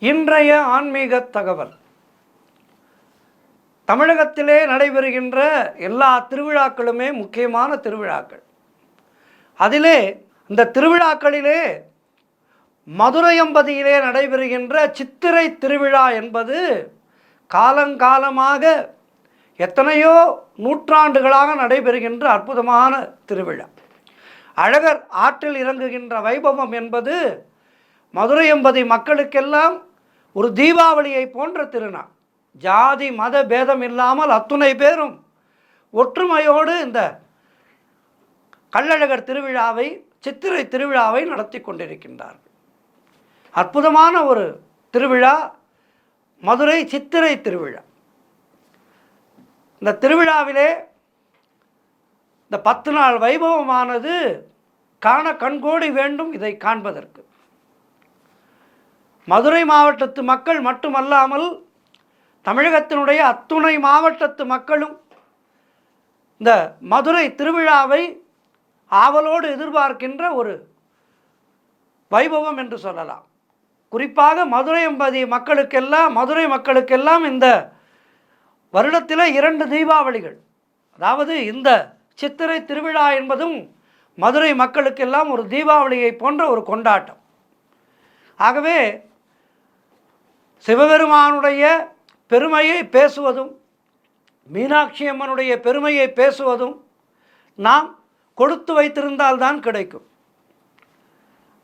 இன்றைய ஆன்மீக தகவல். தமிழகத்திலே நடைபெறுகின்ற எல்லா திருவிழாக்களுமே முக்கியமான திருவிழாக்கள். அதிலே இந்த திருவிழாக்களிலே மதுரையம்பதியிலே நடைபெறுகின்ற சித்திரை திருவிழா என்பது காலங்காலமாக எத்தனையோ நூற்றாண்டுகளாக நடைபெறுகின்ற அற்புதமான திருவிழா. அழகர் ஆற்றில் இறங்குகின்ற வைபவம் என்பது மதுரையம்பதி மக்களுக்கெல்லாம் ஒரு தீபாவளியை போன்ற திருநாள். ஜாதி மத பேதம் இல்லாமல் அத்துணை பேரும் ஒற்றுமையோடு இந்த கள்ளழகர் திருவிழாவை, சித்திரை திருவிழாவை நடத்தி கொண்டிருக்கின்றார்கள். அற்புதமான ஒரு திருவிழா மதுரை சித்திரை திருவிழா. இந்த திருவிழாவிலே இந்த 10 நாள் வைபவமானது காண கண்கோடி வேண்டும். இதை காண்பதற்கு மதுரை மாவட்டத்து மக்கள் மட்டுமல்லாமல் தமிழகத்தினுடைய அத்துணை மாவட்டத்து மக்களும் இந்த மதுரை திருவிழாவை ஆவலோடு எதிர்பார்க்கின்ற ஒரு வைபவம் என்று சொல்லலாம். குறிப்பாக மதுரையம்பதி மதுரை மக்களுக்கெல்லாம் இந்த வருடத்தில் 2 தீபாவளிகள், அதாவது இந்த சித்திரை திருவிழா என்பதும் மதுரை மக்களுக்கெல்லாம் ஒரு தீபாவளியை போன்ற ஒரு கொண்டாட்டம். ஆகவே சிவபெருமானுடைய பெருமையை பேசுவதும் மீனாட்சி அம்மனுடைய பெருமையை பேசுவதும் நாம் கொடுத்து வைத்திருந்தால்தான் கிடைக்கும்.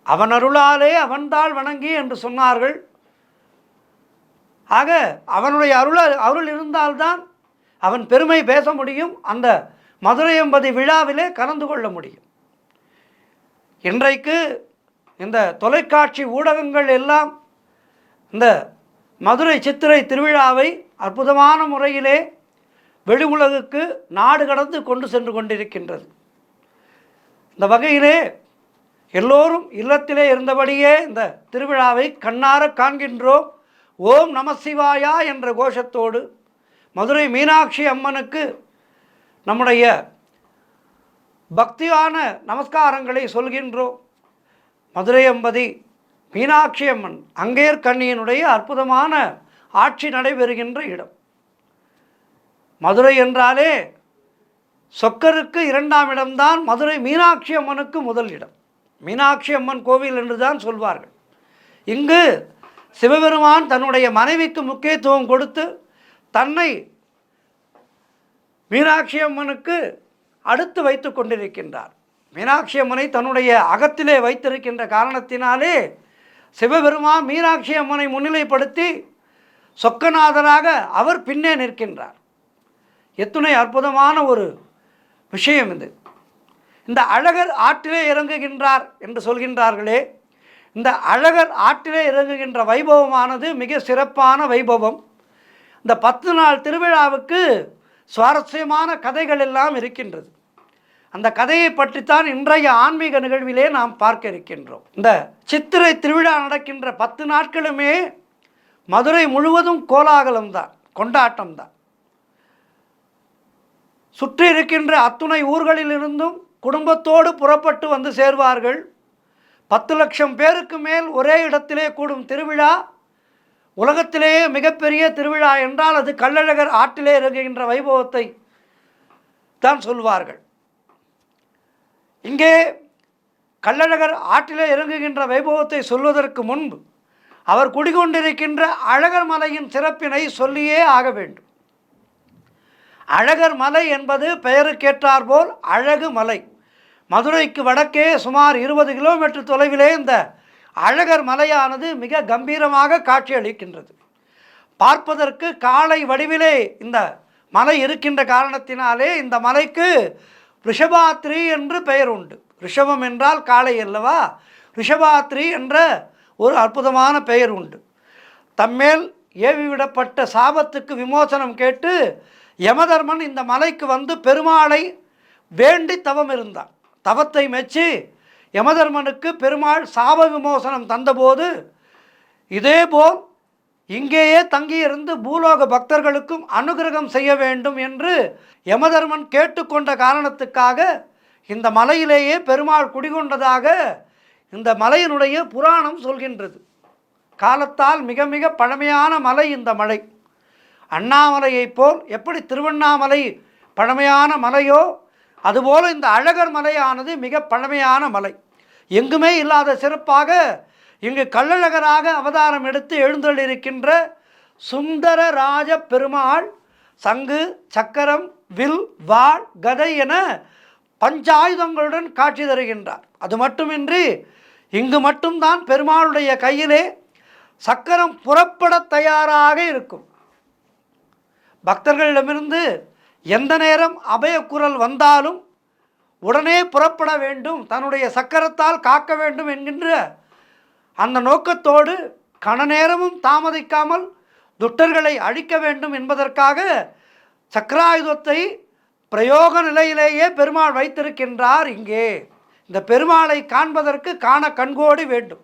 அவன் அருளாலே அவன்தாள் வணங்கி என்று சொன்னார்கள். ஆக அவனுடைய அருள் இருந்தால்தான் அவன் பெருமை பேச முடியும், அந்த மதுரையம்பதி விழாவிலே கலந்து கொள்ள முடியும். இன்றைக்கு இந்த தொலைக்காட்சி ஊடகங்கள் எல்லாம் இந்த மதுரை சித்திரை திருவிழாவை அற்புதமான முறையிலே வெளி உலகுக்கு நாடு கடந்து கொண்டு சென்று கொண்டிருக்கின்றது. இந்த வகையிலே எல்லோரும் இல்லத்திலே இருந்தபடியே இந்த திருவிழாவை கண்ணார காண்கின்றோம். ஓம் நம சிவாயா என்ற கோஷத்தோடு மதுரை மீனாட்சி அம்மனுக்கு நம்முடைய பக்தியான நமஸ்காரங்களை சொல்கின்றோம். மதுரையம்பதி மீனாட்சி அம்மன் அங்கேற்கண்ணியினுடைய அற்புதமான ஆட்சி நடைபெறுகின்ற இடம். மதுரை என்றாலே சொக்கருக்கு 2ஆம் இடம்தான் மதுரை மீனாட்சி அம்மனுக்கு முதல் இடம். மீனாட்சி அம்மன் கோவில் என்று தான் சொல்வார்கள். இங்கு சிவபெருமான் தன்னுடைய மனைவிக்கு முக்கியத்துவம் கொடுத்து தன்னை மீனாட்சி அம்மனுக்கு அடுத்து வைத்து கொண்டிருக்கின்றார். மீனாட்சி அம்மனை தன்னுடைய அகத்திலே வைத்திருக்கின்ற காரணத்தினாலே சிவபெருமான் மீனாட்சி அம்மனை முன்னிலைப்படுத்தி சொக்கநாதராக அவர் பின்னே நிற்கின்றார். எத்துணை அற்புதமான ஒரு விஷயம் இது. இந்த அழகர் ஆற்றிலே இறங்குகின்றார் என்று சொல்கின்றார்களே, இந்த அழகர் ஆற்றிலே இறங்குகின்ற வைபவமானது மிக சிறப்பான வைபவம். இந்த 10 நாள் திருவிழாவுக்கு சுவாரஸ்யமான கதைகள் எல்லாம் இருக்கின்றது. அந்த கதையை பற்றித்தான் இன்றைய ஆன்மீக நிகழ்விலே நாம் பார்க்க இருக்கின்றோம். இந்த சித்திரை திருவிழா நடக்கின்ற 10 நாட்களுமே மதுரை முழுவதும் கோலாகலம்தான், கொண்டாட்டம்தான். சுற்றி இருக்கின்ற அத்துணை ஊர்களிலிருந்தும் குடும்பத்தோடு புறப்பட்டு வந்து சேர்வார்கள். 10 லட்சம் பேருக்கு மேல் ஒரே இடத்திலே கூடும் திருவிழா. உலகத்திலேயே மிகப்பெரிய திருவிழா என்றால் அது கள்ளழகர் ஆற்றிலே இறங்குகின்ற வைபவத்தை தான் சொல்வார்கள். இங்கே கள்ளழகர் ஆற்றிலே இறங்குகின்ற வைபவத்தை சொல்வதற்கு முன்பு அவர் குடிகொண்டிருக்கின்ற அழகர் மலையின் சிறப்பினை சொல்லியே ஆக வேண்டும். அழகர் மலை என்பது பெயருக்கேற்றாற்போல் அழகு மலை. மதுரைக்கு வடக்கே சுமார் 20 கிலோமீட்டர் தொலைவிலே இந்த அழகர் மலையானது மிக கம்பீரமாக காட்சியளிக்கின்றது. பார்ப்பதற்கு காளை வடிவிலே இந்த மலை இருக்கின்ற காரணத்தினாலே இந்த மலைக்கு ரிஷபாத்ரி என்று பெயர் உண்டு. ரிஷபம் என்றால் காளை அல்லவா, ரிஷபாத்ரி என்ற ஒரு அற்புதமான பெயர் உண்டு. தம்மேல் ஏவிவிடப்பட்ட சாபத்துக்கு விமோசனம் கேட்டு யமதர்மன் இந்த மலைக்கு வந்து பெருமாளை வேண்டி தவம் இருந்தான். தவத்தை மெச்சி யமதர்மனுக்கு பெருமாள் சாப விமோசனம் தந்தபோது இதேபோல் இங்கேயே தங்கியிருந்து பூலோக பக்தர்களுக்கும் அனுகிரகம் செய்ய வேண்டும் என்று யமதர்மன் கேட்டுக்கொண்ட காரணத்துக்காக இந்த மலையிலேயே பெருமாள் குடிகொண்டதாக இந்த மலையினுடைய புராணம் சொல்கின்றது. காலத்தால் மிக மிக பழமையான மலை இந்த மலை. அண்ணாமலையைப் போல் எப்படி திருவண்ணாமலை பழமையான மலையோ அதுபோல் இந்த அழகர் மலையானது மிக பழமையான மலை. எங்குமே இல்லாத சிறப்பாக இங்கு கள்ளழகராக அவதாரம் எடுத்து எழுந்தள்ளிருக்கின்ற சுந்தரராஜ பெருமாள் சங்கு சக்கரம் வில் வாள் கதை என பஞ்சாயுதங்களுடன் காட்சி தருகின்றார். அது மட்டுமின்றி இங்கு மட்டும்தான் பெருமாளுடைய கையிலே சக்கரம் புறப்பட தயாராக இருக்கும். பக்தர்களிடமிருந்து எந்த நேரம் அபயக்குரல் வந்தாலும் உடனே புறப்பட வேண்டும், தன்னுடைய சக்கரத்தால் காக்க வேண்டும் என்கின்ற அந்த நோக்கத்தோடு கண நேரமும் தாமதிக்காமல் துட்டர்களை அழிக்க வேண்டும் என்பதற்காக சக்கராயுதத்தை பிரயோக நிலையிலேயே பெருமாள் வைத்திருக்கின்றார். இங்கே இந்த பெருமாளை காண்பதற்கு காண கண்கோடி வேண்டும்.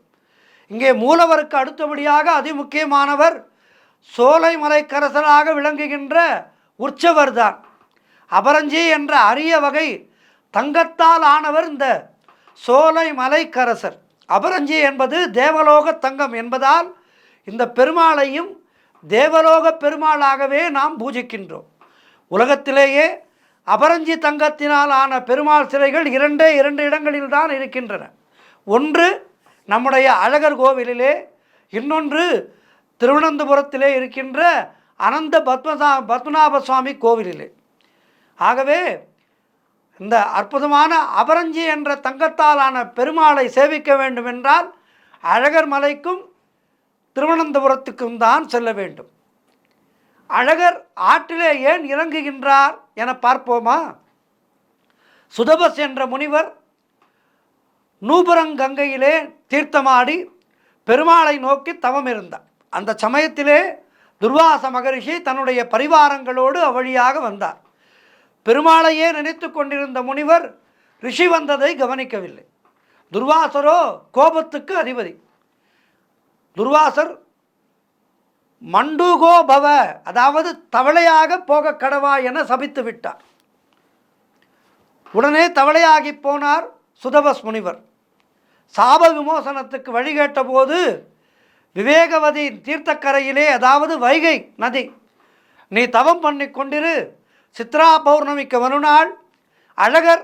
இங்கே மூலவருக்கு அடுத்தபடியாக அதிமுக்கியமானவர் சோலைமலைக்கரசராக விளங்குகின்ற உற்சவர்தான். அபரஞ்சி என்ற அரிய வகை தங்கத்தால் ஆனவர் இந்த சோலைமலைக்கரசர். அபரஞ்சி என்பது தேவலோக தங்கம் என்பதால் இந்த பெருமாளையும் தேவலோக பெருமாளாகவே நாம் பூஜிக்கின்றோம். உலகத்திலேயே அபரஞ்சி தங்கத்தினால் ஆன பெருமாள் சிலைகள் இரண்டு இடங்களில் தான் இருக்கின்றன. ஒன்று நம்முடைய அழகர் கோவிலிலே, இன்னொன்று திருவனந்தபுரத்திலே இருக்கின்ற அனந்த பத்மநாப சுவாமி கோவிலிலே. ஆகவே இந்த அற்புதமான அபரஞ்சி என்ற தங்கத்தாலான பெருமாளை சேவிக்க வேண்டுமென்றால் அழகர் மலைக்கும் திருவனந்தபுரத்துக்கும் தான் செல்ல வேண்டும். அழகர் ஆற்றிலே ஏன் இறங்குகின்றார் என பார்ப்போமா? சுதபஸ் என்ற முனிவர் நூபுரங்கங்கையிலே தீர்த்தமாடி பெருமாளை நோக்கி தவம் இருந்தார். அந்த சமயத்திலே துர்வாச மகரிஷி தன்னுடைய பரிவாரங்களோடு அவ்வழியாக வந்தார். பெருமாளையே நினைத்து கொண்டிருந்த முனிவர் ரிஷி வந்ததை கவனிக்கவில்லை. துர்வாசரோ கோபத்துக்கு அதிபதி. துர்வாசர் மண்டூகோ பவ, அதாவது தவளையாக போக கடவா என சபித்து விட்டார். உடனே தவளையாகி போனார் சுதபஸ் முனிவர். சாப விமோசனத்துக்கு வழிகேட்ட போது விவேகவதி தீர்த்தக்கரையிலே, அதாவது வைகை நதி, நீ தவம் பண்ணி கொண்டிரு, சித்ரா பௌர்ணமிக்கு மறுநாள் அழகர்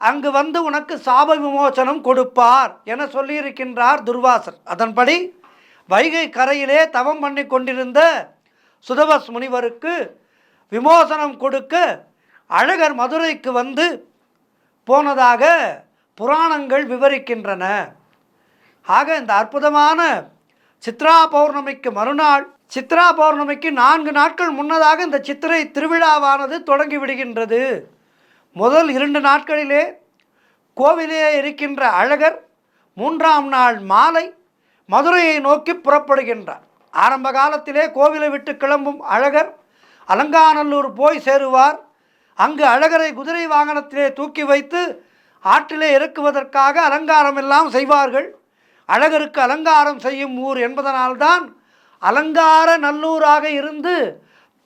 அங்கு வந்து உனக்கு சாப விமோசனம் கொடுப்பார் என சொல்லியிருக்கின்றார் துர்வாசர். அதன்படி வைகை கரையிலே தவம் பண்ணி கொண்டிருந்த சுதபஸ் முனிவருக்கு விமோசனம் கொடுக்க அழகர் மதுரைக்கு வந்து போனதாக புராணங்கள் விவரிக்கின்றன. ஆக இந்த அற்புதமான சித்ரா பௌர்ணமிக்கு மறுநாள், சித்ரா பௌர்ணமிக்கு 4 நாட்கள் முன்னதாக இந்த சித்திரை திருவிழாவானது தொடங்கிவிடுகின்றது. முதல் 2 நாட்களிலே கோவிலே இருக்கின்ற அழகர் 3ஆம் நாள் மாலை மதுரையை நோக்கி புறப்படுகின்றார். ஆரம்ப காலத்திலே கோவிலை விட்டு கிளம்பும் அழகர் அலங்காநல்லூர் போய் சேருவார். அங்கு அழகரை குதிரை வாகனத்திலே தூக்கி வைத்து ஆற்றிலே இறக்குவதற்காக அலங்காரம் எல்லாம் செய்வார்கள். அழகருக்கு அலங்காரம் செய்யும் ஊர் என்பதனால்தான் அலங்கார நல்லூராக இருந்து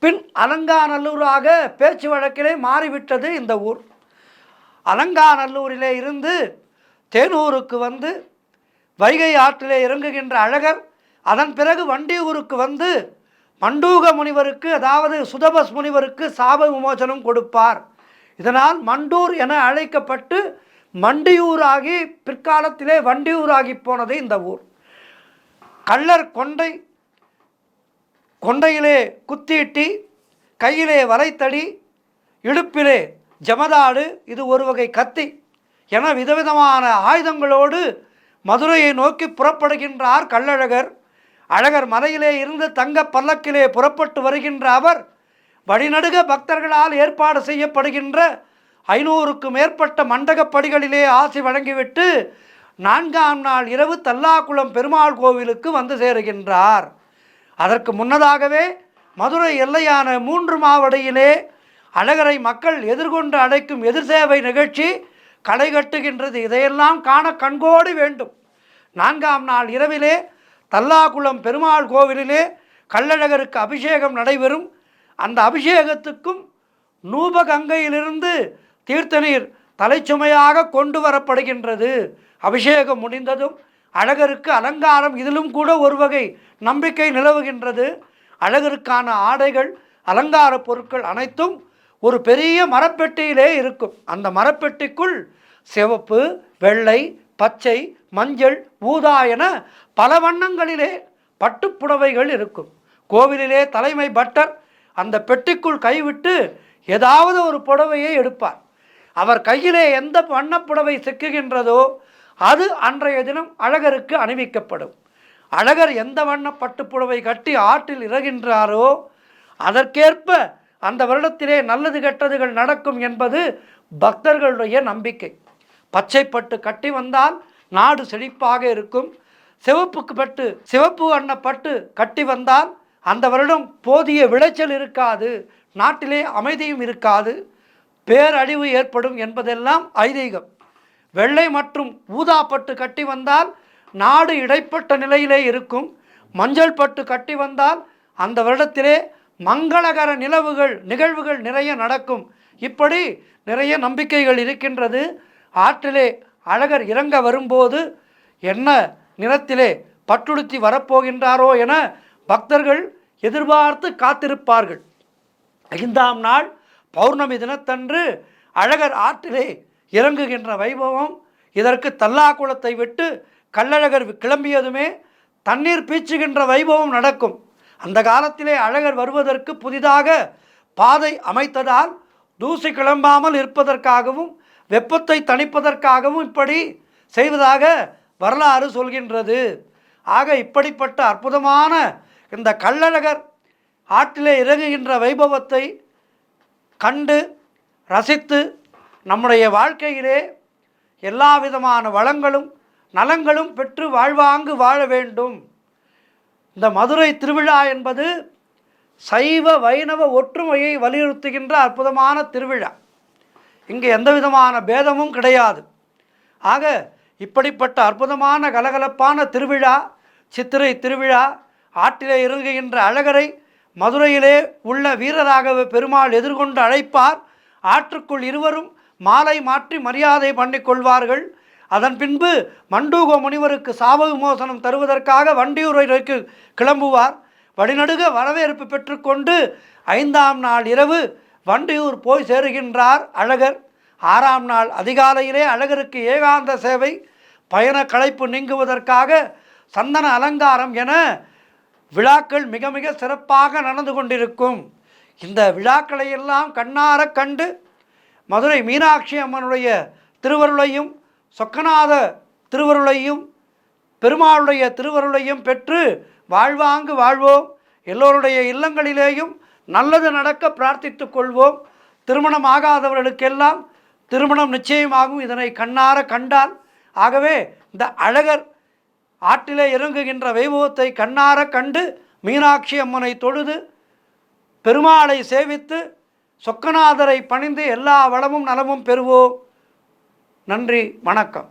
பின் அலங்காநல்லூராக பேச்சு வழக்கிலே மாறிவிட்டது இந்த ஊர். அலங்காநல்லூரிலே இருந்து தேனூருக்கு வந்து வைகை ஆற்றிலே இறங்குகின்ற அழகர் அதன் பிறகு வண்டியூருக்கு வந்து மண்டூக முனிவருக்கு, அதாவது சுதபஸ் முனிவருக்கு சாப விமோசனம் கொடுப்பார். இதனால் மண்டூர் என அழைக்கப்பட்டு மண்டியூராகி பிற்காலத்திலே வண்டியூராகி போனது இந்த ஊர். கள்ளர் கொண்டையிலே குத்தீட்டி, கையிலே வலைத்தடி, இடுப்பிலே ஜமதாடு, இது ஒரு வகை கத்தி என விதவிதமான ஆயுதங்களோடு மதுரையை நோக்கி புறப்படுகின்றார் கள்ளழகர். அழகர் மலையிலே இருந்து தங்க பல்லக்கிலே புறப்பட்டு வருகின்ற அவர் வழிநடுக பக்தர்களால் ஏற்பாடு செய்யப்படுகின்ற 500க்கும் மேற்பட்ட மண்டகப்படிகளிலே ஆசி வழங்கிவிட்டு 4ஆம் நாள் இரவு தல்லாக்குளம் பெருமாள் கோவிலுக்கு வந்து சேருகின்றார். அதற்கு முன்னதாகவே மதுரை எல்லையான 3 மாவடியிலே அழகரை மக்கள் எதிர்கொண்டு அழைக்கும் எதிர்சேவை நிகழ்ச்சி களை கட்டுகின்றது. இதையெல்லாம் காண கண்கோடி வேண்டும். 4ஆம் நாள் இரவிலே தல்லாக்குளம் பெருமாள் கோவிலிலே கள்ளழகருக்கு அபிஷேகம் நடைபெறும். அந்த அபிஷேகத்துக்கும் நூபகங்கையிலிருந்து தீர்த்த நீர் தலைச்சுமையாக கொண்டு வரப்படுகின்றது. அபிஷேகம் முடிந்ததும் அழகருக்கு அலங்காரம், இதிலும் கூட ஒரு வகை நம்பிக்கை நிலவுகின்றது. அழகருக்கான ஆடைகள், அலங்கார பொருட்கள் அனைத்தும் ஒரு பெரிய மரப்பெட்டியிலே இருக்கும். அந்த மரப்பெட்டிக்குள் சிவப்பு, வெள்ளை, பச்சை, மஞ்சள், ஊதா என பல வண்ணங்களிலே பட்டுப்புடவைகள் இருக்கும். கோவிலிலே தலைமை பட்டர் அந்த பெட்டிக்குள் கைவிட்டு ஏதாவது ஒரு புடவையை எடுப்பார். அவர் கையிலே எந்த வண்ணப்புடவை சிக்குகின்றதோ அது அன்றைய தினம் அழகருக்கு அணிவிக்கப்படும். அழகர் எந்த வண்ண பட்டுப்புடவை கட்டி ஆற்றில் இறகின்றாரோ அதற்கேற்ப அந்த வருடத்திலே நல்லது கெட்டதுகள் நடக்கும் என்பது பக்தர்களுடைய நம்பிக்கை. பச்சை பட்டு கட்டி வந்தால் நாடு செழிப்பாக இருக்கும். சிவப்பு வண்ண பட்டு கட்டி வந்தால் அந்த வருடம் போதிய விளைச்சல் இருக்காது, நாட்டிலே அமைதியும் இருக்காது, பேரழிவு ஏற்படும் என்பதெல்லாம் ஐதீகம். வெள்ளை மற்றும் ஊதா பட்டு கட்டி வந்தால் நாடு இடைப்பட்ட நிலையிலே இருக்கும். மஞ்சள் பட்டு கட்டி வந்தால் அந்த வருடத்திலே மங்களகர நிகழ்வுகள் நிறைய நடக்கும். இப்படி நிறைய நம்பிக்கைகள் இருக்கின்றது. ஆற்றிலே அழகர் இறங்க வரும்போது என்ன நிறத்திலே பட்டுடுத்தி வரப்போகின்றாரோ என பக்தர்கள் எதிர்பார்த்து காத்திருப்பார்கள். 5ஆம் நாள் பௌர்ணமி தினத்தன்று அழகர் ஆற்றிலே இறங்குகின்ற வைபவம். இதற்கு தல்லாக்குளத்தை விட்டு கள்ளழகர் கிளம்பியதுமே தண்ணீர் பீச்சுகின்ற வைபவம் நடக்கும். அந்த காலத்திலே அழகர் வருவதற்கு புதிதாக பாதை அமைத்ததால் தூசி கிளம்பாமல் இருப்பதற்காகவும் வெப்பத்தை தணிப்பதற்காகவும் இப்படி செய்வதாக வரலாறு சொல்கின்றது. ஆக இப்படிப்பட்ட அற்புதமான இந்த கள்ளழகர் ஆற்றிலே இறங்குகின்ற வைபவத்தை கண்டு ரசித்து நம்முடைய வாழ்க்கையிலே எல்லா விதமான வளங்களும் நலங்களும் பெற்று வாழ்வாங்கு வாழ வேண்டும். இந்த மதுரை திருவிழா என்பது சைவ வைணவ ஒற்றுமையை வலியுறுத்துகின்ற அற்புதமான திருவிழா. இங்கே எந்த விதமான பேதமும் கிடையாது. ஆக இப்படிப்பட்ட அற்புதமான கலகலப்பான திருவிழா, சித்திரை திருவிழா, ஆற்றிலே இறங்குகின்ற அழகரை மதுரையிலே உள்ள வீரராகவ பெருமாள் எதிர்கொண்டு அழைப்பார். ஆற்றுக்குள் இருவரும் மாலை மாற்றி மரியாதை பண்ணிக்கொள்வார்கள். அதன் பின்பு மண்டூக முனிவருக்கு சாப விமோசனம் தருவதற்காக வண்டியூருக்கு கிளம்புவார். வழிநடுக வரவேற்பு பெற்றுக்கொண்டு 5ஆம் நாள் இரவு வண்டியூர் போய் சேருகின்றார் அழகர். 6ஆம் நாள் அதிகாலையிலே அழகருக்கு ஏகாந்த சேவை, பயண களைப்பு நீங்குவதற்காக சந்தன அலங்காரம் என விழாக்கள் மிக மிக சிறப்பாக நடந்து கொண்டிருக்கும். இந்த விழாக்களை எல்லாம் கண்ணார கண்டு மதுரை மீனாட்சி அம்மனுடைய திருவருளையும் சொக்கநாத திருவருளையும் பெருமாளுடைய திருவருளையும் பெற்று வாழ்வாங்கு வாழ்வோம். எல்லோருடைய இல்லங்களிலேயும் நல்லது நடக்க பிரார்த்தித்து கொள்வோம். திருமணம் ஆகாதவர்களுக்கெல்லாம் திருமணம் நிச்சயமாகும், இதனை கண்ணார கண்டால். ஆகவே இந்த அழகர் ஆற்றிலே இறங்குகின்ற வைபவத்தை கண்ணார கண்டு மீனாட்சி அம்மனை தொழுது பெருமாளை சேவித்து சொக்கநாதரை பணிந்து எல்லா வளமும் நலமும் பெறுவோம். நன்றி, வணக்கம்.